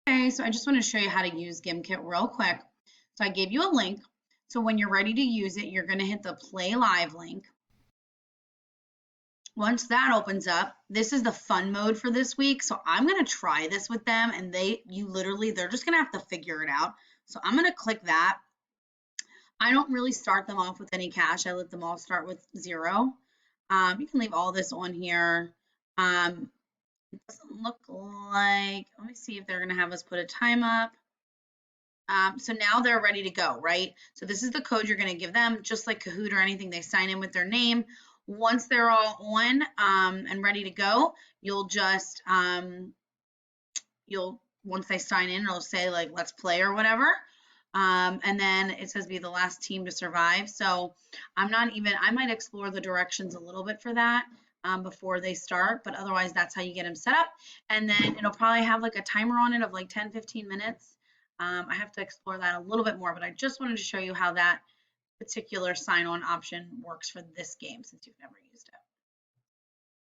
Okay, so I just want to show you how to use Gimkit real quick. So I gave you a link. So when you're ready to use it, you're going to hit the play live link. Once that opens up, this is the fun mode for this week. So I'm going to try this with them and they're just going to have to figure it out. So I'm going to click that. I don't really start them off with any cash. I let them all start with 0. You can leave all this on here. It doesn't look like, let me see if they're going to have us put a time up. So now they're ready to go, right? So this is the code you're going to give them, just like Kahoot or anything. They sign in with their name. Once they're all on and ready to go, you'll just, once they sign in, it'll say like, let's play or whatever. And then it says be the last team to survive. So I might explore the directions a little bit for that before they start, but otherwise that's how you get them set up. And then it'll probably have like a timer on it of like 10, 15 minutes. I have to explore that a little bit more, but I just wanted to show you how that particular sign-on option works for this game since you've never used it.